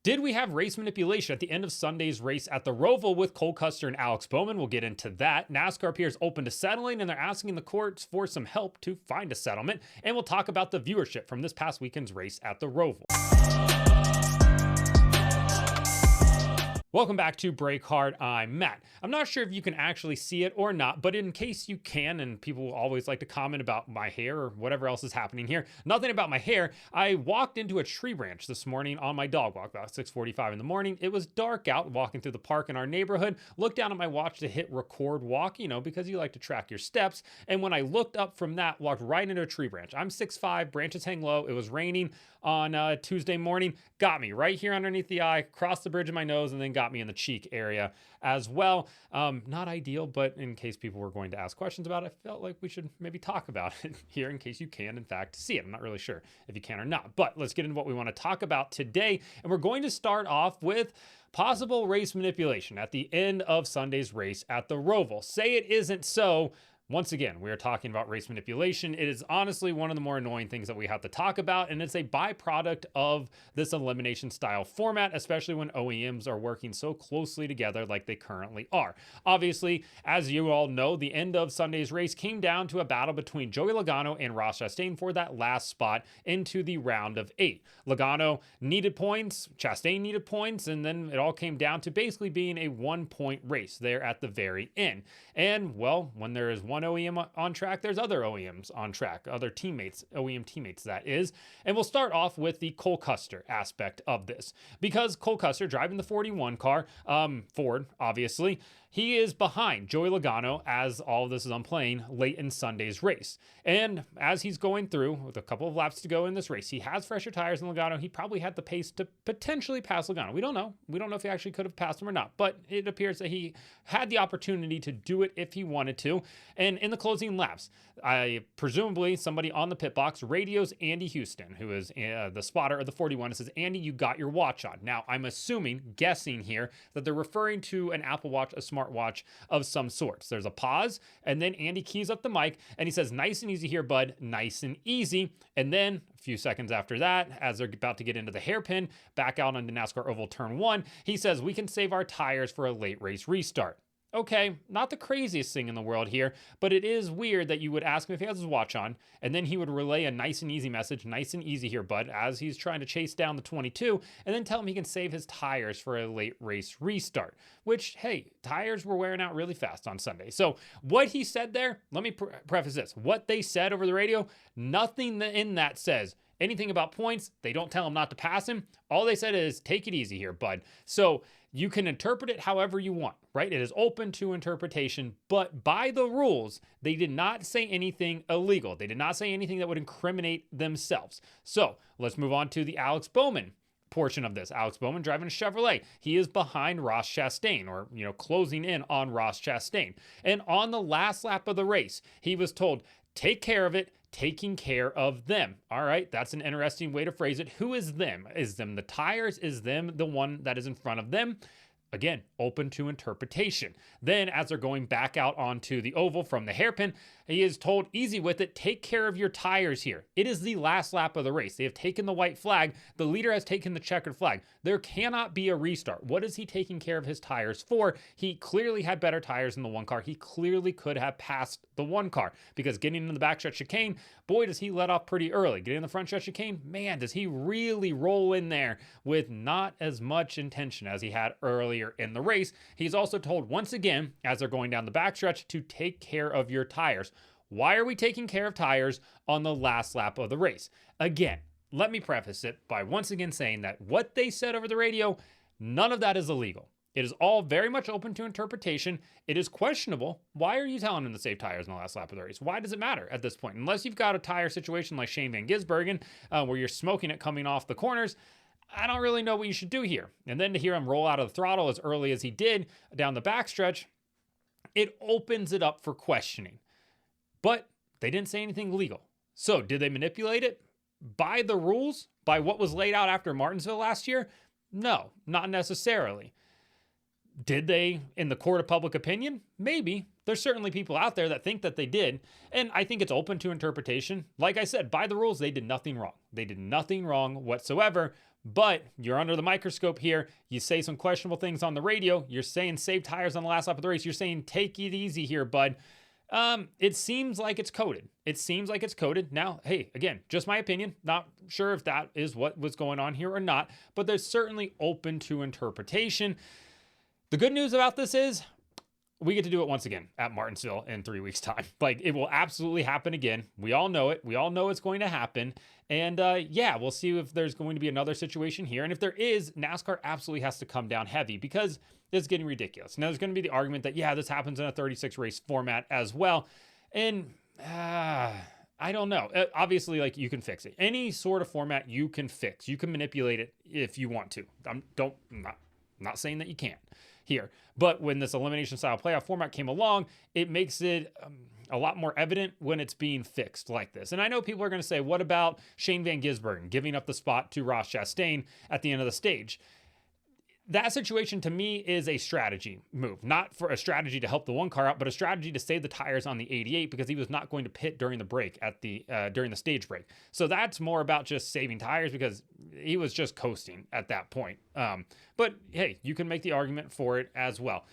Did we have race manipulation at the end of Sunday's race at the Roval with Cole Custer and Alex Bowman? We'll get into that. NASCAR appears open to settling, and they're asking the courts for some help to find a settlement. And we'll talk about the viewership from this past weekend's race at the Roval. Welcome back to Break Hard. I'm Matt. I'm not sure if you can actually see it or not, but in case you can, and people always like to comment about my hair or whatever else is happening here, nothing about my hair. I walked into a tree branch this morning on my dog walk about 6:45 in the morning. It was dark out, walking through the park in our neighborhood. Looked down at my watch to hit record walk, because you like to track your steps. And when I looked up from that, walked right into a tree branch. I'm 6'5", branches hang low. It was raining on Tuesday morning. Got me right here underneath the eye, crossed the bridge of my nose, and then got me in the cheek area as well. Not ideal, but in case people were going to ask questions about it, I felt like we should maybe talk about it here in case you can, in fact, see it. I'm not really sure if you can or not, but let's get into what we want to talk about today. And we're going to start off with possible race manipulation at the end of Sunday's race at the Roval. Say it isn't so. Once again, we are talking about race manipulation. It is honestly one of the more annoying things that we have to talk about, and it's a byproduct of this elimination style format, especially when OEMs are working so closely together like they currently are. Obviously, as you all know, the end of Sunday's race came down to a battle between Joey Logano and Ross Chastain for that last spot into the round of 8. Logano needed points, Chastain needed points, and then it all came down to basically being a 1-point race there at the very end. And, well, when there is one OEM on track, there's other OEMs on track, other teammates, OEM teammates that is. And we'll start off with the Cole Custer aspect of this, because Cole Custer driving the 41 car, Ford, obviously, he is behind Joey Logano as all of this is unplaying late in Sunday's race. And as he's going through with a couple of laps to go in this race, he has fresher tires than Logano. He probably had the pace to potentially pass Logano. We don't know. We don't know if he actually could have passed him or not, but it appears that he had the opportunity to do it if he wanted to. And in the closing laps, presumably somebody on the pit box radios Andy Houston, who is the spotter of the 41, and says, "Andy, you got your watch on." Now, I'm guessing here, that they're referring to an Apple Watch, a smartwatch of some sorts. There's a pause, and then Andy keys up the mic, and he says, "Nice and easy here, bud, nice and easy." And then a few seconds after that, as they're about to get into the hairpin, back out onto NASCAR Oval Turn 1, he says, "We can save our tires for a late race restart." Okay, not the craziest thing in the world here, but it is weird that you would ask him if he has his watch on, and then he would relay a nice and easy message, "Nice and easy here, bud," as he's trying to chase down the 22, and then tell him he can save his tires for a late race restart, which, hey, tires were wearing out really fast on Sunday. So what he said there, let me preface this. What they said over the radio, nothing in that says anything about points. They don't tell him not to pass him. All they said is, "Take it easy here, bud." So you can interpret it however you want, right? It is open to interpretation, but by the rules, they did not say anything illegal. They did not say anything that would incriminate themselves. So let's move on to the Alex Bowman portion of this. Alex Bowman driving a Chevrolet. He is behind Ross Chastain, or, closing in on Ross Chastain. And on the last lap of the race, he was told, "Take care of it, taking care of them." All right, that's an interesting way to phrase it. Who is them? Is them the tires? Is them the one that is in front of them? Again, open to interpretation. Then as they're going back out onto the oval from the hairpin, he is told, "Easy with it, take care of your tires here." It is the last lap of the race. They have taken the white flag. The leader has taken the checkered flag. There cannot be a restart. What is he taking care of his tires for? He clearly had better tires than the one car. He clearly could have passed the one car, because getting in the backstretch chicane, boy, does he let off pretty early. Getting in the front stretch chicane, man, does he really roll in there with not as much intention as he had earlier in the race. He's also told once again, as they're going down the backstretch, to take care of your tires. Why are we taking care of tires on the last lap of the race? Again, let me preface it by once again saying that what they said over the radio, none of that is illegal. It is all very much open to interpretation. It is questionable. Why are you telling him to save tires in the last lap of the race? Why does it matter at this point? Unless you've got a tire situation like Shane Van Gisbergen, where you're smoking it coming off the corners, I don't really know what you should do here. And then to hear him roll out of the throttle as early as he did down the backstretch, it opens it up for questioning. But they didn't say anything legal. So did they manipulate it? By the rules? By what was laid out after Martinsville last year? No, not necessarily. Did they in the court of public opinion? Maybe. There's certainly people out there that think that they did. And I think it's open to interpretation. Like I said, by the rules, they did nothing wrong. They did nothing wrong whatsoever. But you're under the microscope here. You say some questionable things on the radio. You're saying save tires on the last lap of the race. You're saying take it easy here, bud. It seems like it's coded. It seems like it's coded. Now, hey, again, just my opinion. Not sure if that is what was going on here or not, but there's certainly open to interpretation. The good news about this is we get to do it once again at Martinsville in 3 weeks' time. Like, it will absolutely happen again. We all know it. We all know it's going to happen. And yeah, we'll see if there's going to be another situation here. And if there is, NASCAR absolutely has to come down heavy because it's getting ridiculous. Now, there's going to be the argument that, yeah, this happens in a 36 race format as well. And I don't know. Obviously, like, you can fix it. Any sort of format you can fix. You can manipulate it if you want to. I'm not saying that you can't here. But when this elimination style playoff format came along, it makes it a lot more evident when it's being fixed like this. And I know people are going to say, what about Shane Van Gisbergen giving up the spot to Ross Chastain at the end of the stage? That situation to me is a strategy move, not for a strategy to help the one car out, but a strategy to save the tires on the 88 because he was not going to pit during the break at the during the stage break. So that's more about just saving tires because he was just coasting at that point. But hey, you can make the argument for it as well.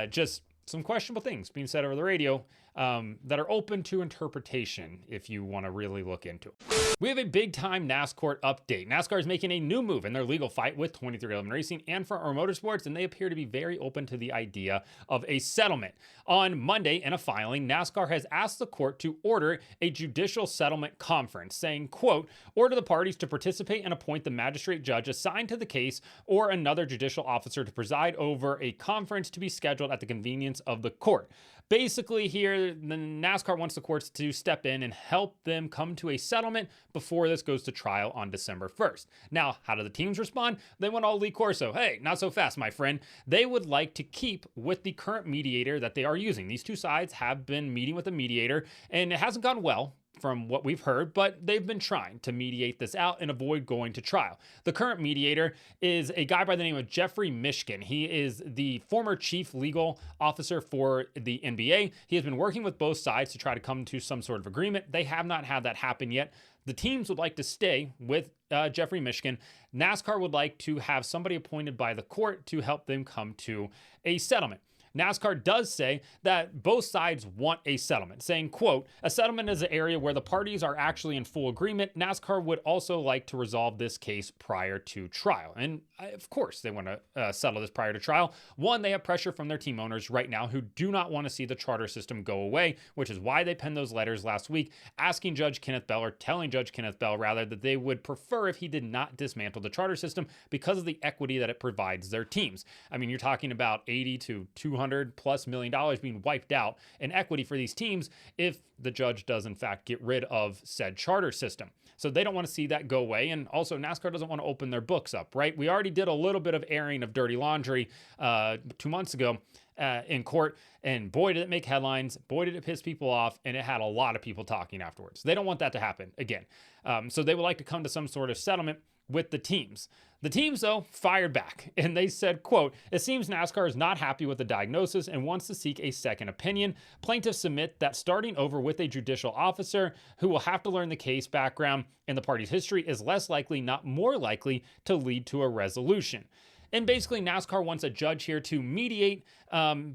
Just some questionable things being said over the radio that are open to interpretation if you want to really look into it. We have a big time NASCAR update. NASCAR is making a new move in their legal fight with 23XI Racing and Front Row Motorsports, and they appear to be very open to the idea of a settlement. On Monday, in a filing, NASCAR has asked the court to order a judicial settlement conference, saying, quote, order the parties to participate and appoint the magistrate judge assigned to the case or another judicial officer to preside over a conference to be scheduled at the convenience of the court. Basically here, the NASCAR wants the courts to step in and help them come to a settlement before this goes to trial on December 1st. Now, how do the teams respond? They went all Lee Corso. Hey, not so fast, my friend. They would like to keep with the current mediator that they are using. These two sides have been meeting with a mediator, and it hasn't gone well from what we've heard, but they've been trying to mediate this out and avoid going to trial. The current mediator is a guy by the name of Jeffrey Mishkin. He is the former chief legal officer for the NBA. He has been working with both sides to try to come to some sort of agreement. They have not had that happen yet. The teams would like to stay with Jeffrey Mishkin. NASCAR would like to have somebody appointed by the court to help them come to a settlement. NASCAR does say that both sides want a settlement, saying, quote, a settlement is an area where the parties are actually in full agreement. NASCAR would also like to resolve this case prior to trial. And of course, they want to settle this prior to trial. One, they have pressure from their team owners right now who do not want to see the charter system go away, which is why they penned those letters last week asking Judge Kenneth Bell, or telling Judge Kenneth Bell rather, that they would prefer if he did not dismantle the charter system because of the equity that it provides their teams. I mean, you're talking about 80 to 200+ million dollars being wiped out in equity for these teams if the judge does in fact get rid of said charter system. So they don't want to see that go away. And also NASCAR doesn't want to open their books up, right? We already did a little bit of airing of dirty laundry 2 months ago in court, and boy, did it make headlines. Boy, did it piss people off. And it had a lot of people talking afterwards. They don't want that to happen again. So they would like to come to some sort of settlement with the teams. The teams, though, fired back, and they said, quote, it seems NASCAR is not happy with the diagnosis and wants to seek a second opinion. Plaintiffs submit that starting over with a judicial officer who will have to learn the case background and the party's history is less likely, not more likely, to lead to a resolution. And basically, NASCAR wants a judge here to mediate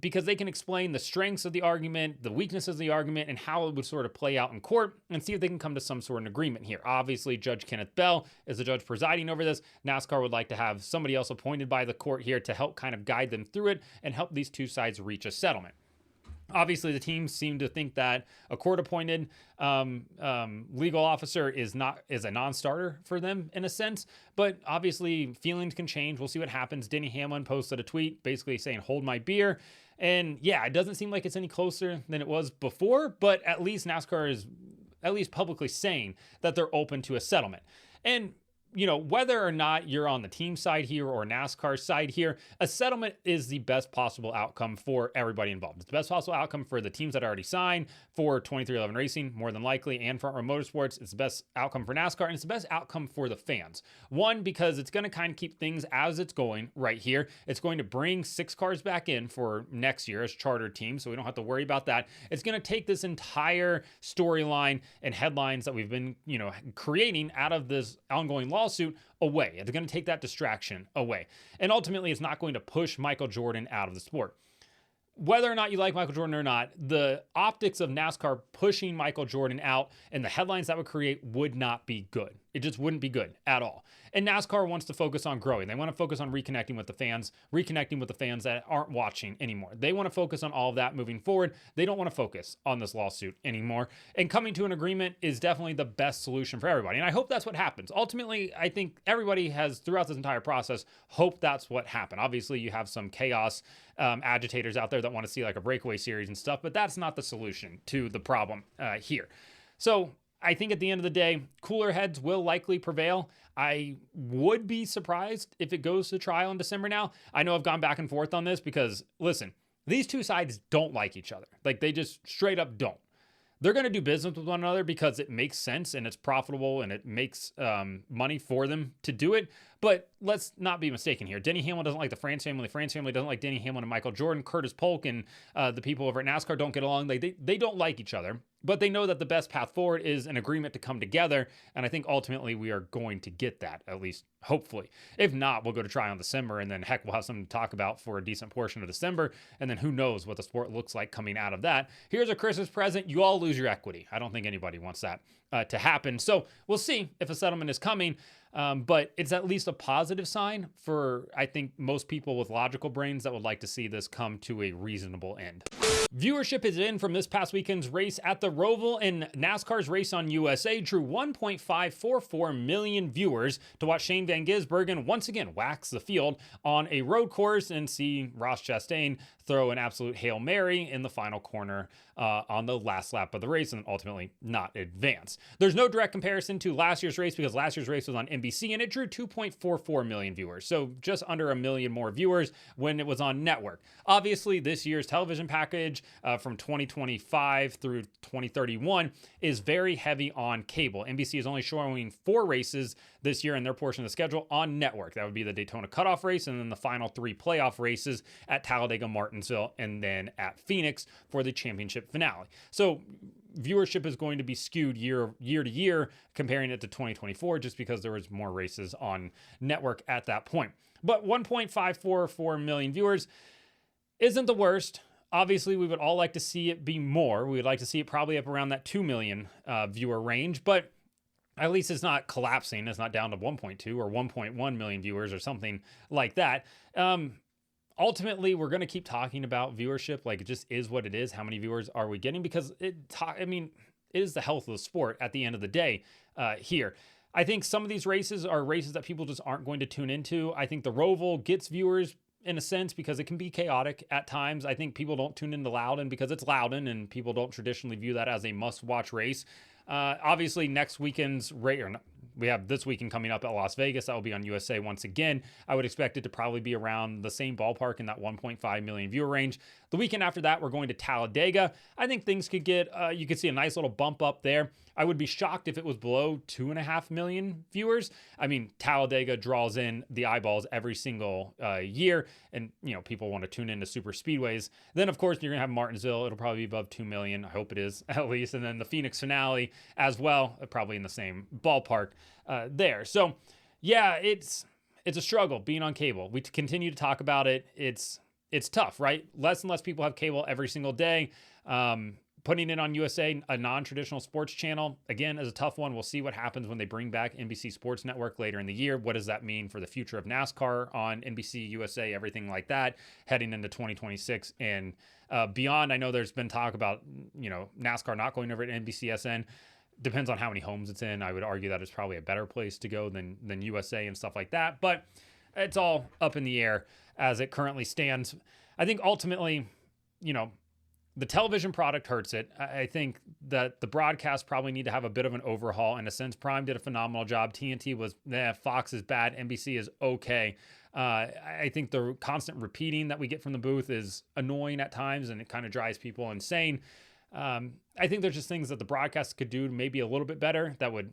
because they can explain the strengths of the argument, the weaknesses of the argument, and how it would sort of play out in court and see if they can come to some sort of agreement here. Obviously, Judge Kenneth Bell is the judge presiding over this. NASCAR would like to have somebody else appointed by the court here to help kind of guide them through it and help these two sides reach a settlement. Obviously, the teams seem to think that a court-appointed legal officer is a non-starter for them in a sense, but obviously feelings can change. We'll see what happens. Denny Hamlin posted a tweet basically saying, hold my beer. And yeah, it doesn't seem like it's any closer than it was before, but at least NASCAR is at least publicly saying that they're open to a settlement. And you know, whether or not you're on the team side here or NASCAR side here, a settlement is the best possible outcome for everybody involved. It's the best possible outcome for the teams that already signed, for 23XI Racing, more than likely, and Front Row Motorsports. It's the best outcome for NASCAR, and it's the best outcome for the fans. One, because it's going to kind of keep things as it's going right here. It's going to bring 6 cars back in for next year as charter teams, so we don't have to worry about that. It's going to take this entire storyline and headlines that we've been, creating out of this ongoing lawsuit lawsuit away. It's going to take that distraction away. And ultimately, it's not going to push Michael Jordan out of the sport. Whether or not you like Michael Jordan or not, the optics of NASCAR pushing Michael Jordan out and the headlines that would create would not be good. It just wouldn't be good at all. And NASCAR wants to focus on growing. They want to focus on reconnecting with the fans that aren't watching anymore. They want to focus on all of that moving forward. They don't want to focus on this lawsuit anymore. And coming to an agreement is definitely the best solution for everybody. And I hope that's what happens. Ultimately, I think everybody has, throughout this entire process, hoped that's what happened. Obviously, you have some chaos agitators out there that want to see like a breakaway series and stuff, but that's not the solution to the problem here. So I think at the end of the day, cooler heads will likely prevail. I would be surprised if it goes to trial in December now. I know I've gone back and forth on this because, listen, these two sides don't like each other. Like, they just straight up don't. They're going to do business with one another because it makes sense and it's profitable and it makes money for them to do it. But let's not be mistaken here. Denny Hamlin doesn't like the France family. The France family doesn't like Denny Hamlin and Michael Jordan. Curtis Polk and the people over at NASCAR don't get along. They don't like each other. But they know that the best path forward is an agreement to come together. And I think ultimately we are going to get that, at least hopefully. If not, we'll go to trial in December. And then heck, we'll have something to talk about for a decent portion of December. And then who knows what the sport looks like coming out of that. Here's a Christmas present. You all lose your equity. I don't think anybody wants that to happen. So we'll see if a settlement is coming. But it's at least a positive sign for, I think, most people with logical brains that would like to see this come to a reasonable end. Viewership is in from this past weekend's race at the Roval, and NASCAR's Race on USA drew 1.544 million viewers to watch Shane Van Gisbergen once again wax the field on a road course and see Ross Chastain throw an absolute Hail Mary in the final corner on the last lap of the race and ultimately not advance. There's no direct comparison to last year's race because last year's race was on NBC and it drew 2.44 million viewers. So just under a million more viewers when it was on network. Obviously, this year's television package from 2025 through 2031 is very heavy on cable. NBC is only showing 4 races this year in their portion of the schedule on network. That would be the Daytona cutoff race and then the final 3 playoff races at Talladega, Martinsville, and then at Phoenix for the championship finale. So viewership is going to be skewed year to year, comparing it to 2024, just because there was more races on network at that point. But 1.544 million viewers isn't the worst. Obviously, we would all like to see it be more. We would like to see it probably up around that 2 million viewer range, but at least it's not collapsing. It's not down to 1.2 or 1.1 million viewers or something like that. Ultimately, we're going to keep talking about viewership. Like, it just is what it is. How many viewers are we getting? Because it is the health of the sport at the end of the day here. I think some of these races are races that people just aren't going to tune into. I think the Roval gets viewers in a sense because it can be chaotic at times. I think people don't tune into Loudon because it's Loudon and people don't traditionally view that as a must-watch race. Obviously, next weekend's race, we have this weekend coming up at Las Vegas. That will be on USA once again. I would expect it to probably be around the same ballpark in that 1.5 million viewer range. The weekend after that, we're going to Talladega. I think things could get, you could see a nice little bump up there. I would be shocked if it was below 2.5 million viewers. I mean, Talladega draws in the eyeballs every single year, and people want to tune into super speedways. Then, of course, you're gonna have Martinsville. It'll probably be above 2 million. I hope it is at least, and then the Phoenix finale as well, probably in the same ballpark there. So, yeah, it's a struggle being on cable. We continue to talk about it. It's tough, right? Less and less people have cable every single day. Putting it on USA, a non-traditional sports channel, again, is a tough one. We'll see what happens when they bring back NBC Sports Network later in the year. What does that mean for the future of NASCAR on NBC, USA, everything like that, heading into 2026 and beyond? I know there's been talk about, NASCAR not going over to NBCSN. Depends on how many homes it's in. I would argue that it's probably a better place to go than USA and stuff like that. But it's all up in the air as it currently stands. I think ultimately, the television product hurts it. I think that the broadcast probably need to have a bit of an overhaul. In a sense, Prime did a phenomenal job. TNT was, Fox is bad. NBC is okay. I think the constant repeating that we get from the booth is annoying at times, and it kind of drives people insane. I think there's just things that the broadcast could do maybe a little bit better that would,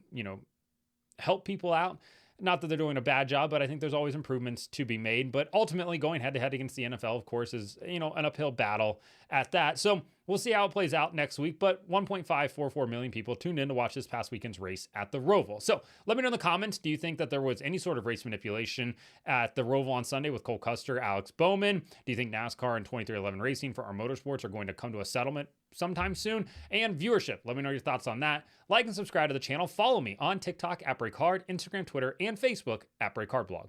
help people out. Not that they're doing a bad job, but I think there's always improvements to be made. But ultimately, going head to head against the NFL, of course, is, an uphill battle at that. So We'll see how it plays out next week, but 1.544 million people tuned in to watch this past weekend's race at the Roval. So let me know in the comments, do you think that there was any sort of race manipulation at the Roval on Sunday with Cole Custer, Alex Bowman? Do you think NASCAR and 2311 Racing for our motorsports are going to come to a settlement sometime soon? And viewership, let me know your thoughts on that. Like and subscribe to the channel. Follow me on TikTok at BreakHard, Instagram, Twitter, and Facebook at BreakHardBlog.